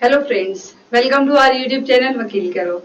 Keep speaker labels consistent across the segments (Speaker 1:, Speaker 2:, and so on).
Speaker 1: Hello friends, welcome to our YouTube channel वकील करो।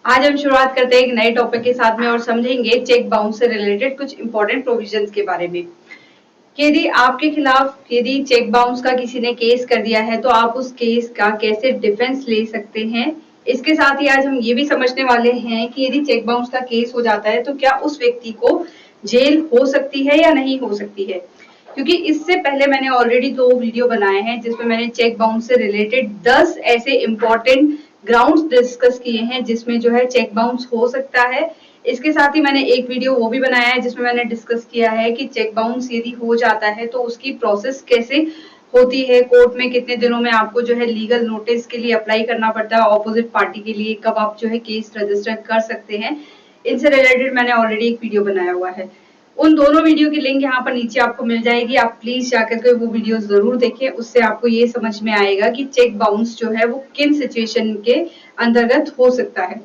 Speaker 1: आज हम शुरुआत करते हैं एक नए टॉपिक के साथ में और समझेंगे चेक बाउंस से रिलेटेड कुछ इंपॉर्टेंट प्रोविजंस के बारे में। कि यदि आपके खिलाफ यदि चेक बाउंस का किसी ने केस कर दिया है तो आप उस केस का कैसे डिफेंस ले सकते हैं। इसके साथ ही आज हम ये भी समझने वाले हैं कि यदि चेक बाउंस का केस हो जाता है तो क्या उस व्यक्ति को जेल हो सकती है या नहीं हो सकती है। क्योंकि इससे पहले मैंने ऑलरेडी 2 वीडियो बनाए हैं जिसमें मैंने चेक बाउंस से रिलेटेड 10 ऐसे इंपॉर्टेंट ग्राउंड्स डिस्कस किए हैं जिसमें जो है चेक बाउंस हो सकता है। इसके साथ ही मैंने एक वीडियो वो भी बनाया है जिसमें मैंने डिस्कस किया है कि चेक बाउंस यदि हो जाता है तो उसकी प्रोसेस कैसे होती है, कोर्ट में कितने दिनों में आपको जो है लीगल नोटिस के लिए अप्लाई करना पड़ता है, ऑपोजिट पार्टी के लिए कब आप जो है केस रजिस्टर कर सकते हैं। इनसे रिलेटेड मैंने ऑलरेडी एक वीडियो बनाया हुआ है। उन दोनों वीडियो की लिंक यहाँ पर नीचे आपको मिल जाएगी, आप प्लीज जाकर के वो वीडियो जरूर देखें। उससे आपको ये समझ में आएगा कि चेक बाउंस जो है वो किन सिचुएशन के अंतर्गत हो सकता है।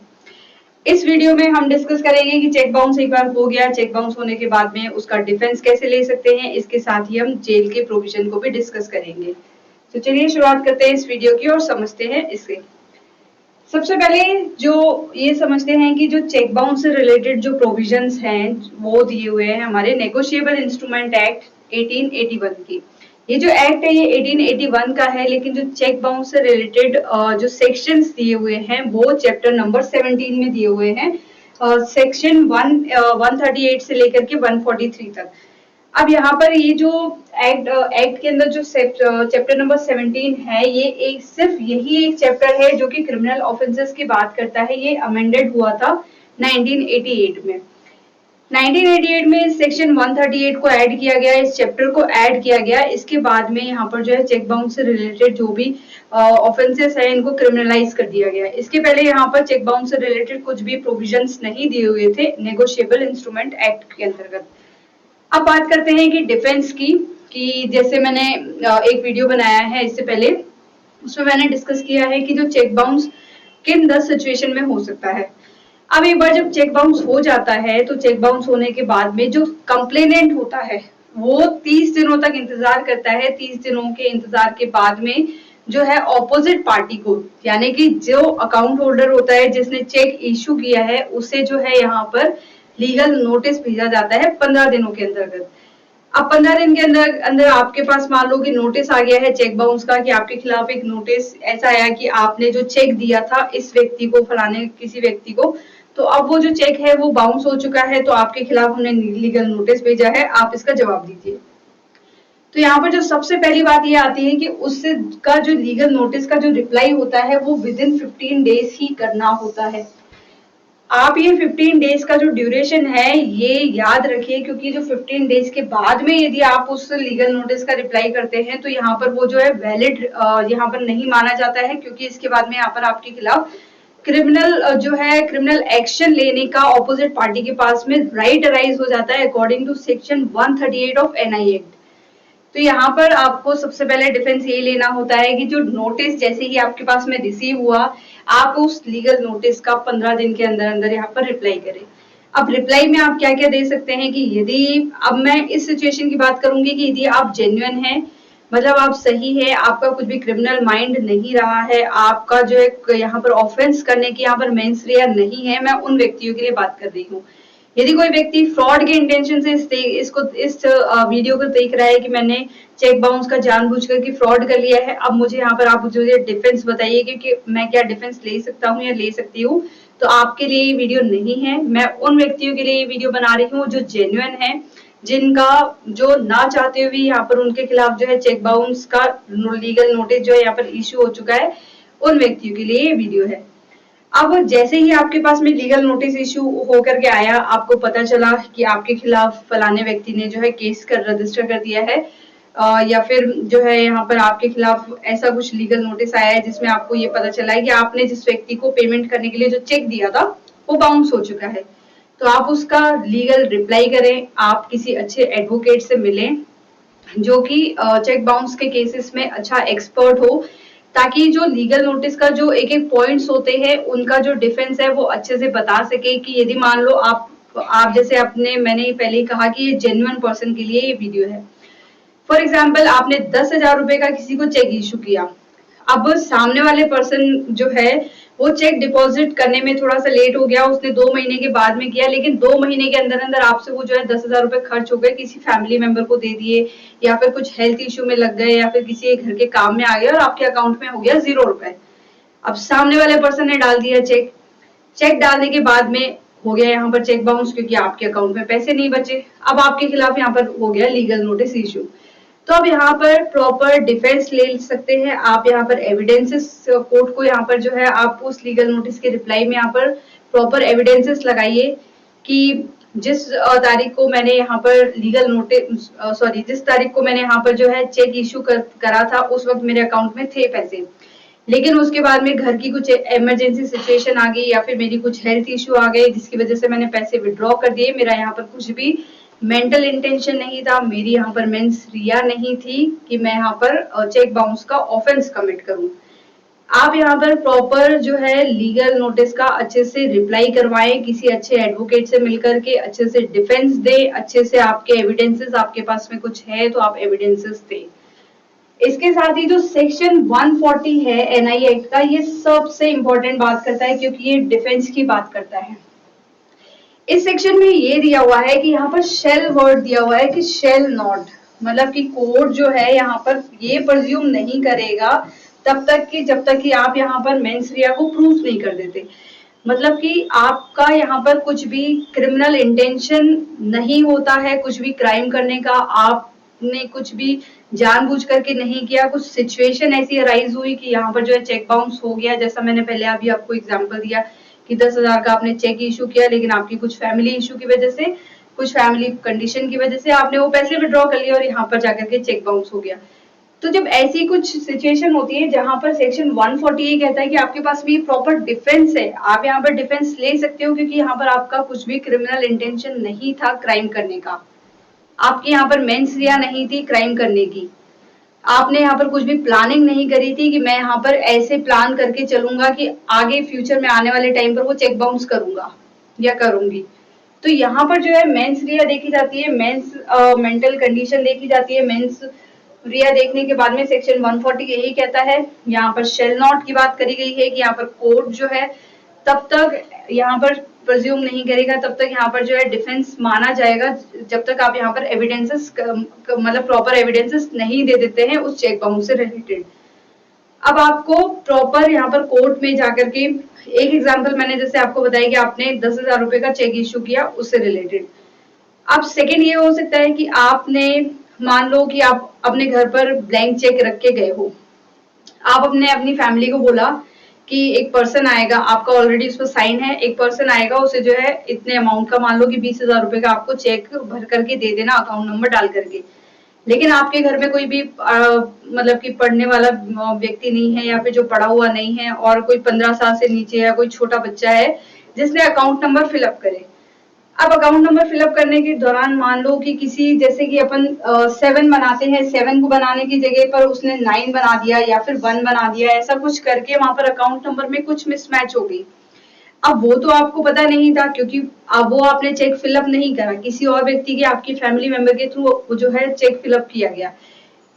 Speaker 1: इस वीडियो में हम डिस्कस करेंगे कि चेक बाउंस एक बार हो गया, चेक बाउंस होने के बाद में उसका डिफेंस कैसे ले सकते हैं। इसके साथ ही हम जेल के प्रोविजन को भी डिस्कस करेंगे। तो चलिए शुरुआत करते हैं इस वीडियो की और समझते हैं इसे। सबसे पहले जो ये समझते हैं कि जो चेक बाउंस से रिलेटेड जो प्रोविजंस हैं वो दिए हुए हैं हमारे नेगोशिएबल इंस्ट्रूमेंट एक्ट 1881 की। ये जो एक्ट है ये 1881 का है, लेकिन जो चेक बाउंस से रिलेटेड जो सेक्शंस दिए हुए हैं वो चैप्टर नंबर 17 में दिए हुए हैं। सेक्शन 138 से लेकर के 143 तक। अब यहाँ पर ये जो एक्ट के अंदर जो चैप्टर नंबर 17 है ये एक सिर्फ यही एक चैप्टर है जो कि क्रिमिनल ऑफेंसेस की बात करता है। ये अमेंडेड हुआ था 1988 में। 1988 में सेक्शन 138 को ऐड किया गया, इस चैप्टर को ऐड किया गया। इसके बाद में यहाँ पर जो है चेक बाउंस से रिलेटेड जो भी ऑफेंसेस है इनको क्रिमिनलाइज कर दिया गया। इसके पहले यहाँ पर चेक बाउंस से रिलेटेड कुछ भी प्रोविजंस नहीं दिए हुए थे नेगोशिएबल इंस्ट्रूमेंट एक्ट के अंतर्गत। अब बात करते हैं कि डिफेंस की, कि जैसे मैंने एक वीडियो बनाया है इससे पहले, उसमें मैंने डिस्कस किया है कि जो चेक बाउंस किन 10 सिचुएशन में हो सकता है। अब एक बार जब चेक बाउंस हो जाता है तो चेक बाउंस होने के बाद में जो कंप्लेनेंट होता है वो 30 दिनों तक इंतजार करता है। 30 दिनों के इंतजार के बाद में जो है ऑपोजिट पार्टी को, यानी कि जो अकाउंट होल्डर होता है जिसने चेक इशू किया है उसे जो है यहाँ पर लीगल नोटिस भेजा जाता है 15 दिनों के अंतर्गत। अब 15 दिन के अंदर अंदर आपके पास मान लो कि नोटिस आ गया है चेक बाउंस का, कि आपके खिलाफ एक नोटिस ऐसा आया कि आपने जो चेक दिया था इस व्यक्ति को, फलाने किसी व्यक्ति को, तो अब वो जो चेक है वो बाउंस हो चुका है, तो आपके खिलाफ हमने लीगल नोटिस भेजा है, आप इसका जवाब दीजिए। तो यहाँ पर जो सबसे पहली बात ये आती है कि उससे का जो लीगल नोटिस का जो रिप्लाई होता है वो विद इन 15 डेज ही करना होता है। आप ये 15 डेज का जो ड्यूरेशन है ये याद रखिए, क्योंकि जो 15 डेज के बाद में यदि आप उस लीगल नोटिस का रिप्लाई करते हैं तो यहाँ पर वो जो है वैलिड यहाँ पर नहीं माना जाता है, क्योंकि इसके बाद में यहाँ पर आपके खिलाफ क्रिमिनल जो है क्रिमिनल एक्शन लेने का ऑपोजिट पार्टी के पास में राइट अराइज हो जाता है according to section 138 of NI act. तो यहाँ पर आपको सबसे पहले डिफेंस ये लेना होता है कि जो नोटिस जैसे ही आपके पास में रिसीव हुआ, आप उस लीगल नोटिस का 15 दिन के अंदर अंदर यहाँ पर रिप्लाई करें। अब रिप्लाई में आप क्या क्या दे सकते हैं कि यदि, अब मैं इस सिचुएशन की बात करूंगी कि यदि आप जेन्युइन हैं, मतलब आप सही है, आपका कुछ भी क्रिमिनल माइंड नहीं रहा है, आपका जो है यहाँ पर ऑफेंस करने की यहाँ पर मेंस रिया नहीं है, मैं उन व्यक्तियों के लिए बात कर रही हूँ। यदि कोई व्यक्ति फ्रॉड के इंटेंशन से इस वीडियो को देख रहा है कि मैंने चेक बाउंस का जानबूझकर कि फ्रॉड कर लिया है, अब मुझे यहाँ पर आप मुझे डिफेंस बताइए कि मैं क्या डिफेंस ले सकता हूँ या ले सकती हूँ, तो आपके लिए ये वीडियो नहीं है। मैं उन व्यक्तियों के लिए ये वीडियो बना रही हूँ जो जेन्युइन है, जिनका जो ना चाहते हुए यहाँ पर उनके खिलाफ जो है चेक बाउंस का लीगल नोटिस जो है यहाँ पर इश्यू हो चुका है, उन व्यक्तियों के लिए ये वीडियो है। अब जैसे ही आपके पास में लीगल नोटिस इशू होकर के आया, आपको पता चला कि आपके खिलाफ फलाने व्यक्ति ने जो है केस कर रजिस्टर कर दिया है, या फिर जो है यहाँ पर आपके खिलाफ ऐसा कुछ लीगल नोटिस आया है जिसमें आपको ये पता चला है कि आपने जिस व्यक्ति को पेमेंट करने के लिए जो चेक दिया था वो बाउंस हो चुका है, तो आप उसका लीगल रिप्लाई करें। आप किसी अच्छे एडवोकेट से मिलें जो कि चेक बाउंस के केसेस में अच्छा एक्सपर्ट हो, ताकि जो लीगल नोटिस का जो एक एक पॉइंट्स होते हैं उनका जो डिफेंस है वो अच्छे से बता सके। कि यदि मान लो आप जैसे अपने, मैंने पहले ही कहा कि ये जेन्युइन पर्सन के लिए ये वीडियो है। फॉर एग्जाम्पल आपने 10,000 रुपए का किसी को चेक इशू किया, अब सामने वाले पर्सन जो है वो चेक डिपॉजिट करने में थोड़ा सा लेट हो गया, उसने 2 महीने के बाद में किया, लेकिन 2 महीने के अंदर अंदर आपसे वो जो है 10,000 रुपए खर्च हो गए, किसी फैमिली मेंबर को दे दिए, या फिर कुछ हेल्थ इश्यू में लग गए, या फिर किसी घर के काम में आ गए और आपके अकाउंट में हो गया 0 रुपए। अब सामने वाले पर्सन ने डाल दिया चेक, चेक डालने के बाद में हो गया यहाँ पर चेक बाउंस, क्योंकि आपके अकाउंट में पैसे नहीं बचे। अब आपके खिलाफ यहाँ पर हो गया लीगल नोटिस इशू। तो अब यहाँ पर प्रॉपर डिफेंस ले सकते हैं आप, यहाँ पर एविडेंसेस कोर्ट को यहाँ पर जो है आप उस लीगल नोटिस के रिप्लाई में यहाँ पर प्रॉपर एविडेंसेस लगाइए कि जिस तारीख को मैंने यहाँ पर लीगल नोटिस जिस तारीख को मैंने यहाँ पर जो है चेक इशू करा था उस वक्त मेरे अकाउंट में थे पैसे, लेकिन उसके बाद में घर की कुछ इमरजेंसी सिचुएशन आ गई या फिर मेरी कुछ हेल्थ इश्यू आ गए जिसकी वजह से मैंने पैसे विड्रॉ कर दिए। मेरा यहाँ पर कुछ भी मेंटल इंटेंशन नहीं था, मेरी यहाँ पर मेंस रिया नहीं थी कि मैं यहाँ पर चेक बाउंस का ऑफेंस कमिट करूं। आप यहाँ पर प्रॉपर जो है लीगल नोटिस का अच्छे से रिप्लाई करवाएं, किसी अच्छे एडवोकेट से मिलकर के अच्छे से डिफेंस दें, अच्छे से आपके एविडेंसेस, आपके पास में कुछ है तो आप एविडेंसेस दें। इसके साथ ही जो सेक्शन 140 है एनआई एक्ट का, ये सबसे इंपॉर्टेंट बात करता है क्योंकि ये डिफेंस की बात करता है। इस सेक्शन में ये दिया हुआ है कि यहाँ पर शेल वर्ड दिया हुआ है कि शेल नॉट, मतलब कि कोर्ट जो है यहाँ पर ये प्रज्यूम नहीं करेगा तब तक कि जब तक कि आप यहाँ पर मेंस रिया को प्रूफ नहीं कर देते। मतलब कि आपका यहाँ पर कुछ भी क्रिमिनल इंटेंशन नहीं होता है, कुछ भी क्राइम करने का आपने कुछ भी जानबूझ करके नहीं किया, कुछ सिचुएशन ऐसी अराइज हुई कि यहाँ पर जो है चेक बाउंस हो गया, जैसा मैंने पहले अभी आपको एग्जांपल दिया कि 10,000 का आपने चेक इशू किया, लेकिन आपकी कुछ फैमिली इशू की वजह से, कुछ फैमिली कंडीशन की वजह से आपने वो पैसे विड्रॉ कर लिए और यहाँ पर जाकर के चेक बाउंस हो गया। तो जब ऐसी कुछ सिचुएशन होती है जहां पर सेक्शन 140 कहता है कि आपके पास भी प्रॉपर डिफेंस है, आप यहाँ पर डिफेंस ले सकते हो क्योंकि यहाँ पर आपका कुछ भी क्रिमिनल इंटेंशन नहीं था क्राइम करने का, आपकी यहाँ पर मेंस रिया नहीं थी क्राइम करने की, आपने यहाँ पर कुछ भी प्लानिंग नहीं करी थी कि मैं यहाँ पर ऐसे प्लान करके चलूंगा कि आगे फ्यूचर में आने वाले टाइम पर वो चेक बाउंस करूंगा या करूंगी। तो यहाँ पर जो है मेंस रिया देखी जाती है, मेंस मेंटल कंडीशन देखी जाती है। मेंस रिया देखने के बाद में सेक्शन 140 यही कहता है, यहाँ पर शेल नॉट की बात करी गई है कि यहाँ पर कोर्ट जो है तब तक यहाँ पर प्रज्यूम नहीं करेगा, तब तक यहाँ पर जो है डिफेंस माना जाएगा जब तक आप यहाँ पर एविडेंसेस मतलब प्रॉपर एविडेंसेस नहीं दे देते हैं उस चेक बाउंस से रिलेटेड। अब आपको प्रॉपर यहाँ पर कोर्ट में जाकर के, एक एग्जांपल मैंने जैसे आपको बताया कि आपने 10,000 रुपए का चेक इशू किया उससे रिलेटेड। अब सेकेंड ये हो सकता है कि आपने मान लो कि आप अपने घर पर ब्लैंक चेक रख के गए हो, आप अपने अपनी फैमिली को बोला कि एक पर्सन आएगा, आपका ऑलरेडी उस पर साइन है, एक पर्सन आएगा उसे जो है इतने अमाउंट का, मान लो कि 20,000 रुपए का आपको चेक भर करके दे देना अकाउंट नंबर डाल करके, लेकिन आपके घर में कोई भी मतलब कि पढ़ने वाला व्यक्ति नहीं है या फिर जो पढ़ा हुआ नहीं है और कोई 15 साल से नीचे या कोई छोटा बच्चा है जिसने अकाउंट नंबर फिलअप करे। अब अकाउंट नंबर फिलअप करने के दौरान मान लो कि किसी, जैसे कि अपन 7 बनाते हैं, 7 को बनाने की जगह पर उसने 9 बना दिया या फिर 1 बना दिया, ऐसा कुछ करके वहां पर अकाउंट नंबर में कुछ मिसमैच हो गई। अब वो तो आपको पता नहीं था क्योंकि अब वो आपने चेक फिलअप नहीं करा, किसी और व्यक्ति के, आपकी फैमिली मेंबर के थ्रू वो जो है चेक फिलअप किया गया,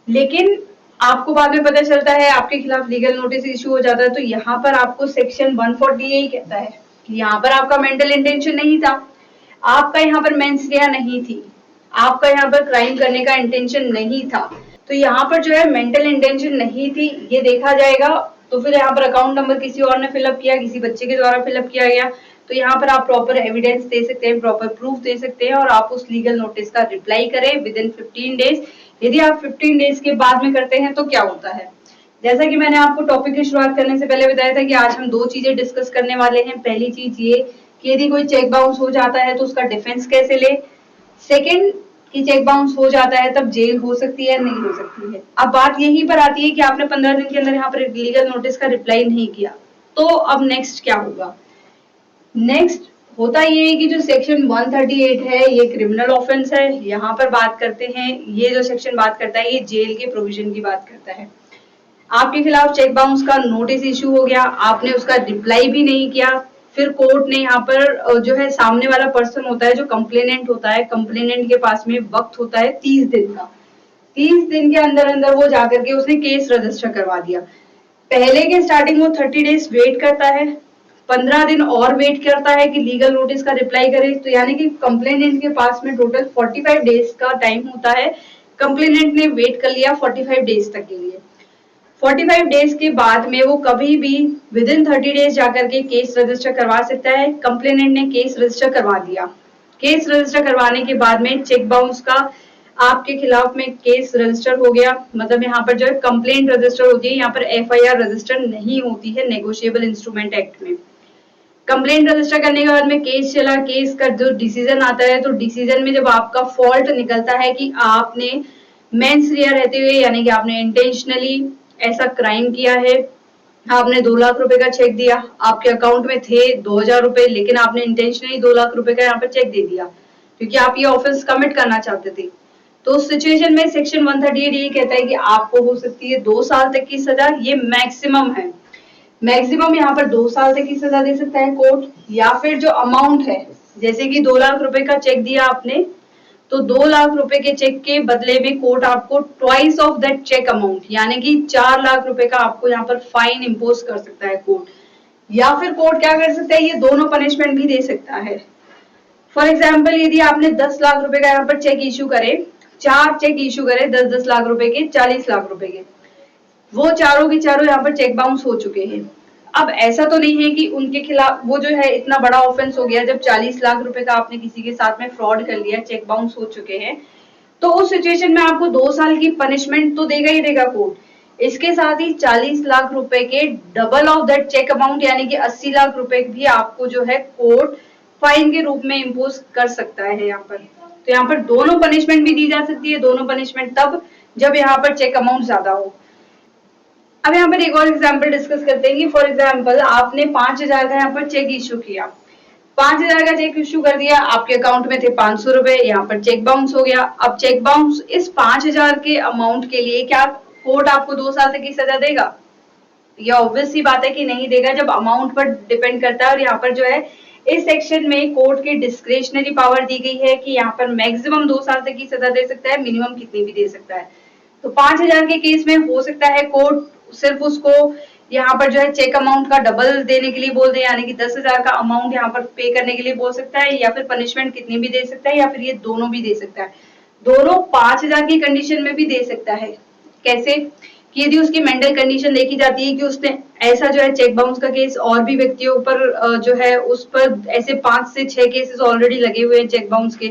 Speaker 1: लेकिन आपको बाद में पता चलता है, आपके खिलाफ लीगल नोटिस इशू हो जाता है। तो यहाँ पर आपको सेक्शन 140 यही कहता है कि यहाँ पर आपका मेंटल इंटेंशन नहीं था, आपका यहाँ पर मेंस रिया नहीं थी, आपका यहाँ पर क्राइम करने का इंटेंशन नहीं था, तो यहाँ पर जो है मेंटल इंटेंशन नहीं थी ये देखा जाएगा। तो फिर यहाँ पर अकाउंट नंबर किसी और ने फिलअप किया, किसी बच्चे के द्वारा फिलअप किया गया, तो यहाँ पर आप प्रॉपर एविडेंस दे सकते हैं, प्रॉपर प्रूफ दे सकते हैं और आप उस लीगल नोटिस का रिप्लाई करें विद इन 15 डेज। यदि आप 15 डेज के बाद में करते हैं तो क्या होता है, जैसा कि मैंने आपको टॉपिक की शुरुआत करने से पहले बताया था कि आज हम 2 चीजें डिस्कस करने वाले हैं। पहली चीज ये कि यदि कोई चेक बाउंस हो जाता है तो उसका डिफेंस कैसे ले, सेकेंड कि चेक बाउंस हो जाता है तब जेल हो सकती है नहीं हो सकती है। अब बात यहीं पर आती है कि आपने 15 दिन के अंदर यहाँ पर लीगल नोटिस का रिप्लाई नहीं किया, तो अब नेक्स्ट क्या होगा। नेक्स्ट होता ये है कि जो सेक्शन 138 है ये क्रिमिनल ऑफेंस है, यहाँ पर बात करते हैं, ये जो सेक्शन बात करता है ये जेल के प्रोविजन की बात करता है। आपके खिलाफ चेक बाउंस का नोटिस इशू हो गया, आपने उसका रिप्लाई भी नहीं किया, फिर कोर्ट ने यहाँ पर जो है सामने वाला पर्सन होता है जो कंप्लेनेंट होता है, कंप्लेनेंट के पास में वक्त होता है 30 दिन का, 30 दिन के अंदर अंदर वो जाकर के उसने केस रजिस्टर करवा दिया। पहले के स्टार्टिंग वो 30 डेज वेट करता है, 15 दिन और वेट करता है कि लीगल नोटिस का रिप्लाई करे, तो यानी कि कंप्लेनेंट के पास में टोटल 45 डेज का टाइम होता है। कंप्लेनेंट ने वेट कर लिया 45 डेज तक के लिए। 45 डेज के बाद में वो कभी भी विद इन 30 डेज जाकर के केस रजिस्टर करवा सकता है। कंप्लेनेंट ने केस रजिस्टर करवा दिया, केस रजिस्टर करवाने के बाद में चेक बाउंस का आपके खिलाफ में केस रजिस्टर हो गया, मतलब यहाँ पर जो है कंप्लेंट रजिस्टर होती है, यहाँ पर एफआईआर रजिस्टर नहीं होती है नेगोशिएबल इंस्ट्रूमेंट एक्ट में। कंप्लेंट रजिस्टर करने के बाद में केस चला, केस का जो डिसीजन आता है, तो डिसीजन में जब आपका फॉल्ट निकलता है कि आपने मेंस रिया रहते हुए यानी कि आपने इंटेंशनली ऐसा क्राइम किया है, आपने 2 लाख रुपए का चेक दिया, आपके अकाउंट में थे 2,000 रुपए, लेकिन आपने इंटेंशनली 2 लाख रुपए का यहाँ पर चेक दे दिया क्योंकि आप ये ऑफेंस कमिट करना चाहते थे। तो उस सिचुएशन में सेक्शन 138 ये कहता है कि आपको हो सकती है 2 साल तक की सजा, ये मैक्सिमम है। मैक्सिमम यहाँ पर 2 साल तक की सजा दे सकता है कोर्ट, या फिर जो अमाउंट है, जैसे कि 2 लाख रुपए का चेक दिया आपने, तो 2 लाख रुपए के चेक के बदले में कोर्ट आपको twice of that cheque amount यानी कि 4 लाख रुपए का आपको यहाँ पर फाइन इम्पोज कर सकता है कोर्ट। या फिर कोर्ट क्या कर सकता है, ये दोनों पनिशमेंट भी दे सकता है। फॉर एग्जाम्पल यदि आपने 10 लाख रुपए का यहाँ पर चेक इश्यू करे, 4 चेक इश्यू करे 10-10 लाख रुपए के, 40 लाख रुपए के, वो चारों के चारों यहाँ पर चेक बाउंस हो चुके हैं। अब ऐसा तो नहीं है कि उनके खिलाफ वो जो है इतना बड़ा ऑफेंस हो गया, जब 40 लाख रुपए का आपने किसी के साथ में फ्रॉड कर लिया, चेक बाउंस हो चुके हैं, तो उस सिचुएशन में आपको 2 साल की पनिशमेंट तो देगा ही देगा कोर्ट। इसके साथ ही 40 लाख रुपए के double of that cheque amount यानी कि 80 लाख रुपए भी आपको जो है कोर्ट फाइन के रूप में इम्पोज कर सकता है यहाँ पर। तो यहाँ पर दोनों पनिशमेंट भी दी जा सकती है, दोनों पनिशमेंट तब जब यहाँ पर चेक अमाउंट ज्यादा हो। अब यहाँ पर एक और एग्जाम्पल डिस्कस करते हैं कि फॉर एग्जाम्पल आपने 5,000 का यहाँ पर चेक इश्यू किया, 5,000 का चेक इश्यू कर दिया, आपके अकाउंट में थे 500 रुपए, यहाँ पर चेक बाउंस हो गया। अब चेक बाउंस इस 5,000 के अमाउंट के लिए क्या कोर्ट आपको 2 साल तक की सजा देगा? ये ऑब्वियस सी बात है कि नहीं देगा, जब अमाउंट पर डिपेंड करता है। और यहाँ पर जो है इस सेक्शन में कोर्ट की डिस्क्रिशनरी पावर दी गई है कि यहाँ पर मैक्सिमम 2 साल तक की सजा दे सकता है, मिनिमम कितनी भी दे सकता है। तो 5,000 के केस में हो सकता है कोर्ट सिर्फ उसको यहाँ पर जो है चेक अमाउंट का डबल देने के लिए बोल दे, यानी कि 10,000 का अमाउंट यहाँ पर पे करने के लिए बोल सकता है, या फिर पनिशमेंट कितनी भी दे सकता है, या फिर ये दोनों भी दे सकता है। दोनों 5,000 की कंडीशन में भी दे सकता है। कैसे कि यदि उसकी मेंटल कंडीशन देखी जाती है कि उसने ऐसा जो है चेक बाउंस का केस और भी व्यक्तियों पर जो है उस पर ऐसे 5 से 6 केसेस ऑलरेडी लगे हुए हैं चेक बाउंस के,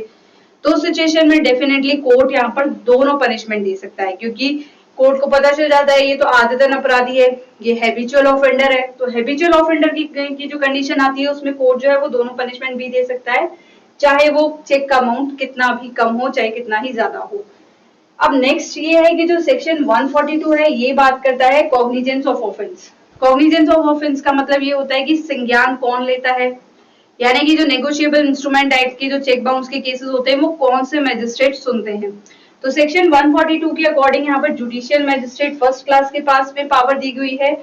Speaker 1: तो सिचुएशन में डेफिनेटली कोर्ट यहाँ पर दोनों पनिशमेंट दे सकता है, क्योंकि कोर्ट को पता चल जाता है ये तो आदतन अपराधी है, ये हैबिचुअल ऑफेंडर है। तो हैबिचुअल ऑफेंडर की जो कंडीशन आती है उसमें कोर्ट जो है वो दोनों पनिशमेंट भी दे सकता है, चाहे वो चेक का अमाउंट कितना भी कम हो चाहे कितना ही ज्यादा हो। अब नेक्स्ट ये है कि जो सेक्शन 142 है ये बात करता है cognizance of offence. Cognizance of offence का मतलब ये होता है कि संज्ञान कौन लेता है, यानी कि जो नेगोशिएबल इंस्ट्रूमेंट एक्ट के जो चेक बाउंस के केसेस होते हैं वो कौन से मैजिस्ट्रेट सुनते हैं। तो सेक्शन 142 के अकॉर्डिंग यहाँ पर जुडिशियल मैजिस्ट्रेट फर्स्ट क्लास के पास में पावर दी गई है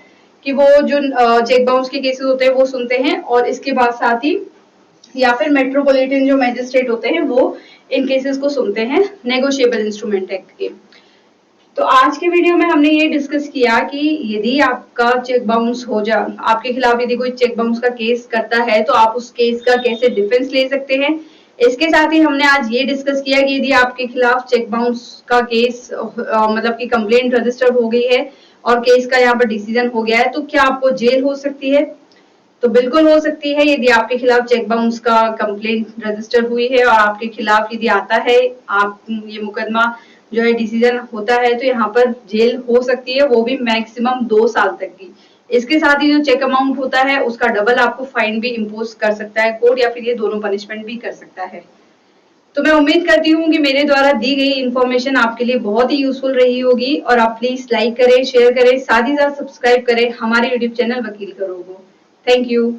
Speaker 1: कि वो जो चेक बाउंस के केसेस होते हैं वो सुनते हैं, और इसके बाद साथ ही या फिर मेट्रोपॉलिटन जो मैजिस्ट्रेट होते हैं वो इन केसेस को सुनते हैं नेगोशिएबल इंस्ट्रूमेंट एक्ट के। तो आज के वीडियो में हमने ये डिस्कस किया कि यदि आपका चेक बाउंस हो जा, आपके खिलाफ यदि कोई चेक बाउंस का केस करता है तो आप उस केस का कैसे डिफेंस ले सकते हैं। इसके साथ ही हमने आज ये डिस्कस किया कि यदि आपके खिलाफ चेक बाउंस का केस मतलब की कंप्लेंट रजिस्टर हो गई है और केस का यहाँ पर डिसीजन हो गया है तो क्या आपको जेल हो सकती है। तो बिल्कुल हो सकती है, यदि आपके खिलाफ चेक बाउंस का कंप्लेंट रजिस्टर हुई है और आपके खिलाफ यदि आता है आप ये मुकदमा जो है डिसीजन होता है तो यहाँ पर जेल हो सकती है, वो भी मैक्सिमम 2 साल तक की। इसके साथ ही जो चेक अमाउंट होता है उसका डबल आपको फाइन भी इम्पोज कर सकता है कोर्ट, या फिर ये दोनों पनिशमेंट भी कर सकता है। तो मैं उम्मीद करती हूँ कि मेरे द्वारा दी गई इन्फॉर्मेशन आपके लिए बहुत ही यूजफुल रही होगी, और आप प्लीज लाइक करें, शेयर करें, साथ ही साथ सब्सक्राइब करें हमारे यूट्यूब चैनल वकील करो को। Thank you.